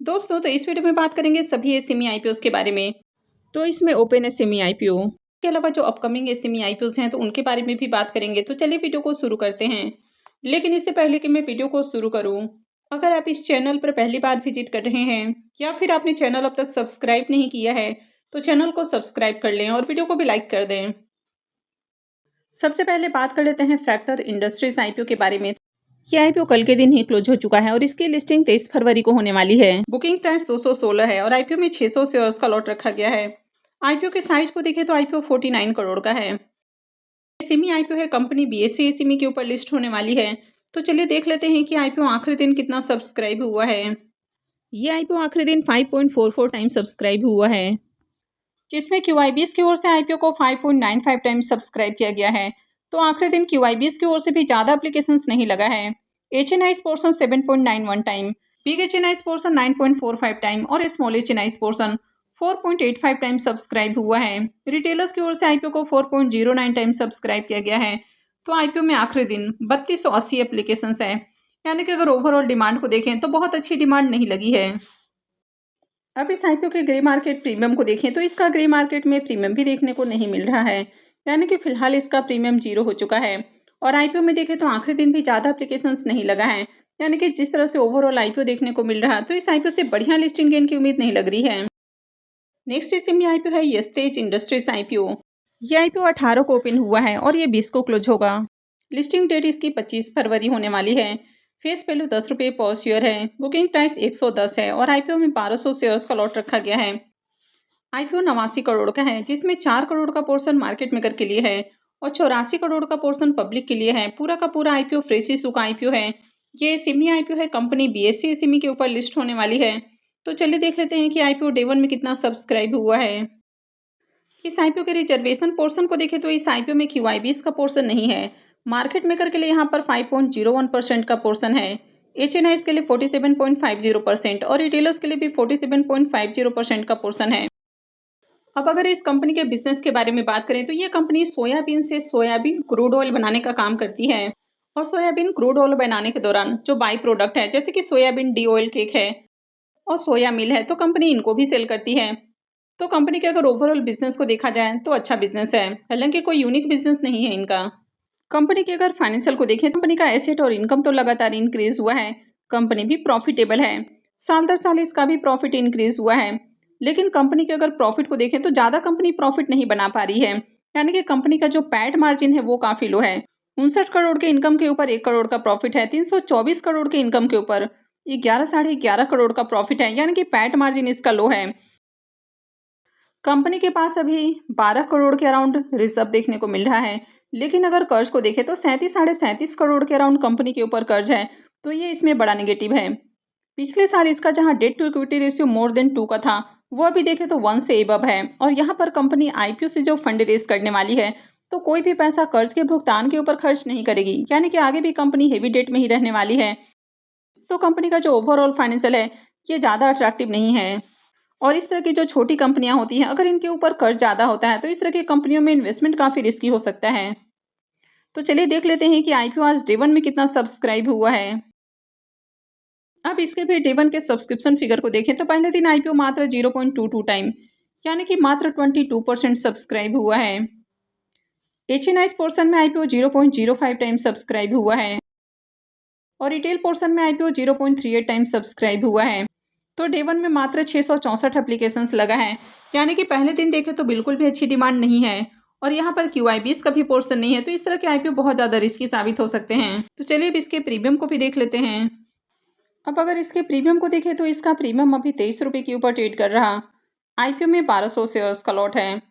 दोस्तों तो इस वीडियो में बात करेंगे सभी एसएमई आईपीओस के बारे में। तो इसमें ओपन एसएमई आईपीओ के अलावा जो अपकमिंग एसएमई आईपीओस हैं तो उनके बारे में भी बात करेंगे। तो चलिए वीडियो को शुरू करते हैं। लेकिन इससे पहले कि मैं वीडियो को शुरू करूं, अगर आप इस चैनल पर पहली बार विजिट कर रहे हैं या फिर आपने चैनल अब तक सब्सक्राइब नहीं किया है तो चैनल को सब्सक्राइब कर लें और वीडियो को भी लाइक कर दें। सबसे पहले बात कर लेते हैं फ्रैक्टर इंडस्ट्रीज आईपीओ के बारे में। ये आईपीओ कल के दिन ही क्लोज हो चुका है और इसकी लिस्टिंग 23 फरवरी को होने वाली है। बुकिंग प्राइस 216 है और आईपीओ में 600 शेयर्स का लॉट रखा गया है। आईपीओ के साइज को देखें तो आईपीओ 49 करोड़ का है। एसएमई आईपीओ है, कंपनी बीएसई एसएमई के ऊपर लिस्ट होने वाली है। तो चलिए देख लेते हैं कि आईपीओ आखिरी दिन कितना सब्सक्राइब हुआ है। ये आईपीओ आखिरी दिन 5.44 टाइम सब्सक्राइब हुआ है, जिसमें क्यूआईबीएस की ओर से आईपीओ को 5.95 टाइम सब्सक्राइब किया गया है। तो आखिरी दिन क्यूआईबीएस की ओर से भी ज़्यादा एप्लीकेशंस नहीं लगा है। HNIs portion 7.91 time, big HNIs portion 9.45 time और small HNIs portion 4.85 time subscribe हुआ है। रिटेलर्स की ओर से आईपीओ को 4.09 टाइम सब्सक्राइब किया गया है। तो आईपीओ में आखिरी दिन 3280 एप्लीकेशंस है, यानी कि अगर ओवरऑल डिमांड को देखें तो बहुत अच्छी डिमांड नहीं लगी है। अब इस आईपीओ के ग्रे मार्केट प्रीमियम को देखें तो इसका ग्रे मार्केट में प्रीमियम भी देखने को नहीं मिल रहा है, यानी कि फिलहाल इसका प्रीमियम 0 हो चुका है। और आईपीओ में देखें तो आखिरी दिन भी ज़्यादा एप्लीकेशंस नहीं लगा है, यानी कि जिस तरह से ओवरऑल आईपीओ देखने को मिल रहा है तो इस आईपीओ से बढ़िया लिस्टिंग गेन की उम्मीद नहीं लग रही है। नेक्स्ट एसएमई आईपीओ है यस्तेज इंडस्ट्रीज आईपीओ। ये आईपीओ 18 को ओपन हुआ है और ये 20 को क्लोज होगा। लिस्टिंग डेट इसकी 25 फरवरी होने वाली है। फेस वैल्यू 10 रुपये पर शेयर है। बुकिंग प्राइस 110 है और आईपीओ में 1200 शेयर्स का लॉट रखा गया है। आईपीओ 89 करोड़ का है, जिसमें 4 करोड़ का पोर्शन मार्केट मेकर के लिए है और 84 करोड़ का पोर्शन पब्लिक के लिए है। पूरा का पूरा आईपीओ फ्रेश इशू का आईपीओ है। ये एसएमई आईपीओ है, कंपनी बीएसई एसएमई के ऊपर लिस्ट होने वाली है। तो चलिए देख लेते हैं कि आईपीओ डे 1 में कितना सब्सक्राइब हुआ है। इस आईपीओ के रिजर्वेशन पोर्शन को देखें तो इस आईपीओ में क्यूआईबीएस का पोर्शन नहीं है। मार्केट मेकर के लिए यहाँ पर 5.01% का पोर्शन है। एचएनआईस के लिए 47.50% और रिटेलर्स के लिए भी 47.50% का पोर्शन है। अब अगर इस कंपनी के बिजनेस के बारे में बात करें तो ये कंपनी सोयाबीन से सोयाबीन क्रूड ऑयल बनाने का काम करती है। और सोयाबीन क्रूड ऑयल बनाने के दौरान जो बाई प्रोडक्ट है, जैसे कि सोयाबीन डी ऑयल केक है और सोया मिल है, तो कंपनी इनको भी सेल करती है। तो कंपनी के अगर ओवरऑल बिजनेस को देखा जाए तो अच्छा बिजनेस है, हालांकि कोई यूनिक बिजनेस नहीं है इनका। कंपनी के अगर फाइनेंशियल को देखें तो कंपनी का एसेट और इनकम तो लगातार इंक्रीज हुआ है। कंपनी भी प्रॉफिटेबल है, साल दर साल इसका भी प्रॉफिट इंक्रीज हुआ है। लेकिन कंपनी के अगर प्रॉफिट को देखें तो ज़्यादा कंपनी प्रॉफिट नहीं बना पा रही है, यानी कि कंपनी का जो पैट मार्जिन है वो काफ़ी लो है। 59 करोड़ के इनकम के ऊपर 1 करोड़ का प्रॉफिट है। 324 करोड़ के इनकम के ऊपर 11 करोड़ का प्रॉफिट है, यानी कि पैट मार्जिन इसका लो है। कंपनी के पास अभी 12 करोड़ के अराउंड रिजर्व देखने को मिल रहा है। लेकिन अगर कर्ज को देखें तो 37 करोड़ के अराउंड कंपनी के ऊपर कर्ज है, तो ये इसमें बड़ा नेगेटिव है। पिछले साल इसका जहां debt to equity ratio more than 2 का था, वो अभी देखें तो 1 से एबव है। और यहाँ पर कंपनी आईपीओ से जो फंड रेज करने वाली है तो कोई भी पैसा कर्ज के भुगतान के ऊपर खर्च नहीं करेगी, यानी कि आगे भी कंपनी हेवी डेट में ही रहने वाली है। तो कंपनी का जो ओवरऑल फाइनेंशियल है ये ज़्यादा अट्रैक्टिव नहीं है। और इस तरह की जो छोटी कंपनियां होती हैं, अगर इनके ऊपर कर्ज ज़्यादा होता है तो इस तरह की कंपनियों में इन्वेस्टमेंट काफ़ी रिस्की हो सकता है। तो चलिए देख लेते हैं कि आईपीओ आज डे 1 में कितना सब्सक्राइब हुआ है। अब इसके भी डे 1 के सब्सक्रिप्शन फिगर को देखें तो पहले दिन आईपीओ मात्र 0.22 टाइम, यानी कि मात्र 22% सब्सक्राइब हुआ है। एचएनआईस पोर्शन में आईपीओ 0.05 टाइम सब्सक्राइब हुआ है और रिटेल पोर्शन में आईपीओ 0.38 टाइम सब्सक्राइब हुआ है। तो डे 1 में मात्र 664 एप्लीकेशंस लगा है, यानी कि पहले दिन देखें तो बिल्कुल भी अच्छी डिमांड नहीं है। और यहाँ पर क्यूआईबीएस का भी पोर्शन नहीं है, तो इस तरह के आईपीओ बहुत ज़्यादा रिस्की साबित हो सकते हैं। तो चलिए अब इसके प्रीमियम को भी देख लेते हैं। अब अगर इसके प्रीमियम को देखें तो इसका प्रीमियम अभी 23 रुपये के ऊपर ट्रेड कर रहा। आईपीओ में 1200 शेयर्स का लॉट है,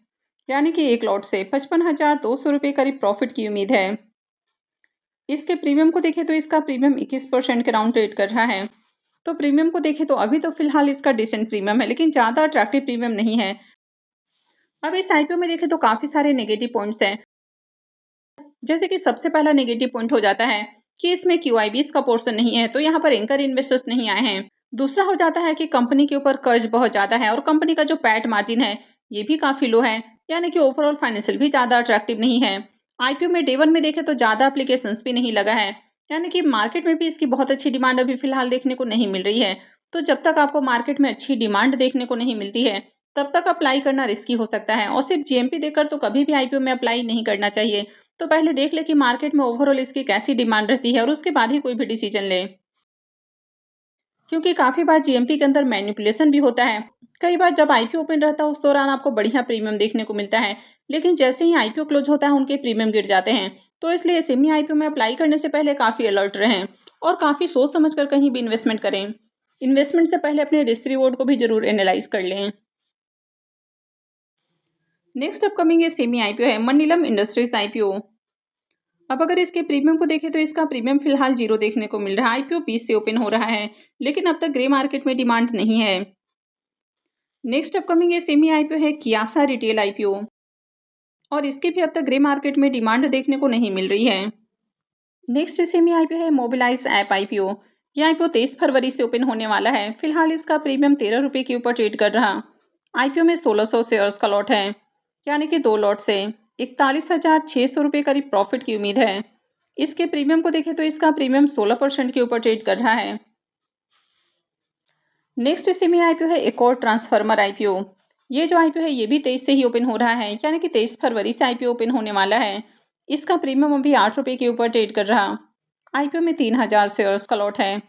यानी कि एक लॉट से 55,200 रुपये करीब प्रॉफिट की उम्मीद है। इसके प्रीमियम को देखें तो इसका प्रीमियम 21% के राउंड ट्रेड कर रहा है। तो प्रीमियम को देखें तो अभी तो फिलहाल इसका डिसेंट प्रीमियम है, लेकिन ज़्यादा अट्रैक्टिव प्रीमियम नहीं है। अब इस आईपीओ में देखें तो काफ़ी सारे नेगेटिव पॉइंट्स हैं, जैसे कि सबसे पहला नेगेटिव पॉइंट हो जाता है कि इसमें क्यूआईबीएस का पोर्शन नहीं है, तो यहाँ पर एंकर इन्वेस्टर्स नहीं आए हैं। दूसरा हो जाता है कि कंपनी के ऊपर कर्ज बहुत ज़्यादा है और कंपनी का जो पैट मार्जिन है ये भी काफ़ी लो है, यानी कि ओवरऑल फाइनेंशियल भी ज़्यादा अट्रैक्टिव नहीं है। आईपीओ में डे 1 में देखें तो ज़्यादा एप्लीकेशंस भी नहीं लगा है, यानी कि मार्केट में भी इसकी बहुत अच्छी डिमांड अभी फिलहाल देखने को नहीं मिल रही है। तो जब तक आपको मार्केट में अच्छी डिमांड देखने को नहीं मिलती है, तब तक अप्लाई करना रिस्की हो सकता है। और सिर्फ जीएमपी देखकर तो कभी भी आईपीओ में अप्लाई नहीं करना चाहिए। तो पहले देख ले कि मार्केट में ओवरऑल इसकी कैसी डिमांड रहती है और उसके बाद ही कोई भी डिसीजन ले, क्योंकि काफ़ी बार जीएमपी के अंदर मैनिपुलेशन भी होता है। कई बार जब आईपीओ ओपन रहता है उस दौरान आपको बढ़िया प्रीमियम देखने को मिलता है, लेकिन जैसे ही आईपीओ क्लोज होता है उनके प्रीमियम गिर जाते हैं। तो इसलिए सेमी आईपीओ में अप्लाई करने से पहले काफ़ी अलर्ट रहें और काफ़ी सोच समझ कर कहीं भी इन्वेस्टमेंट करें। इन्वेस्टमेंट से पहले अपने रिस्क रिवॉर्ड को भी जरूर एनालाइज कर लें। नेक्स्ट अपकमिंग ये सेमी आईपीओ है मनीलम इंडस्ट्रीज आईपीओ। अब अगर इसके प्रीमियम को देखें तो इसका प्रीमियम फिलहाल 0 देखने को मिल रहा है। आईपीओ 20 से ओपन हो रहा है, लेकिन अब तक ग्रे मार्केट में डिमांड नहीं है। नेक्स्ट अपकमिंग ये सेमी आईपीओ है कियासा रिटेल आईपीओ, और इसकी भी अब तक ग्रे मार्केट में डिमांड देखने को नहीं मिल रही है। नेक्स्ट सेमी आईपीओ है मोबिलाइज ऐप आईपीओ। यह आईपीओ 23 फरवरी से ओपन होने वाला है। फिलहाल इसका प्रीमियम 13 रुपये के ऊपर ट्रेड कर रहा। आईपीओ में 1600 शेयर्स का लॉट है, यानी कि 2 लॉट से 41,600 रुपये करीब प्रॉफिट की उम्मीद है। इसके प्रीमियम को देखें तो इसका प्रीमियम 16% के ऊपर ट्रेड कर रहा है। नेक्स्ट सेमी आईपीओ है एक और ट्रांसफार्मर आईपीओ। ये जो आईपीओ है ये भी 23 से ही ओपन हो रहा है, यानी कि 23 फरवरी से आईपीओ ओपन होने वाला है। इसका प्रीमियम अभी 8 रुपये के ऊपर ट्रेड कर रहा। आईपीओ में 3000 शेयर्स का लॉट है,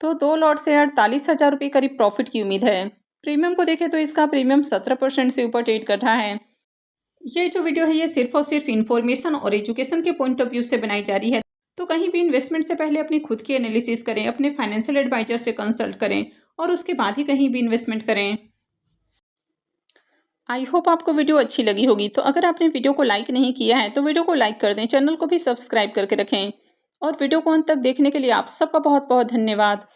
तो 2 लॉट से 48,000 रुपये करीब प्रॉफिट की उम्मीद है। प्रीमियम को देखें तो इसका प्रीमियम 17% से ऊपर ट्रेड कर रहा है। ये जो वीडियो है ये सिर्फ और सिर्फ इन्फॉर्मेशन और एजुकेशन के पॉइंट ऑफ व्यू से बनाई जा रही है। तो कहीं भी इन्वेस्टमेंट से पहले अपनी खुद की एनालिसिस करें, अपने फाइनेंशियल एडवाइजर से कंसल्ट करें और उसके बाद ही कहीं भी इन्वेस्टमेंट करें। आई होप आपको वीडियो अच्छी लगी होगी। तो अगर आपने वीडियो को लाइक नहीं किया है तो वीडियो को लाइक कर दें, चैनल को भी सब्सक्राइब करके रखें। और वीडियो को अंत तक देखने के लिए आप सबका बहुत बहुत धन्यवाद।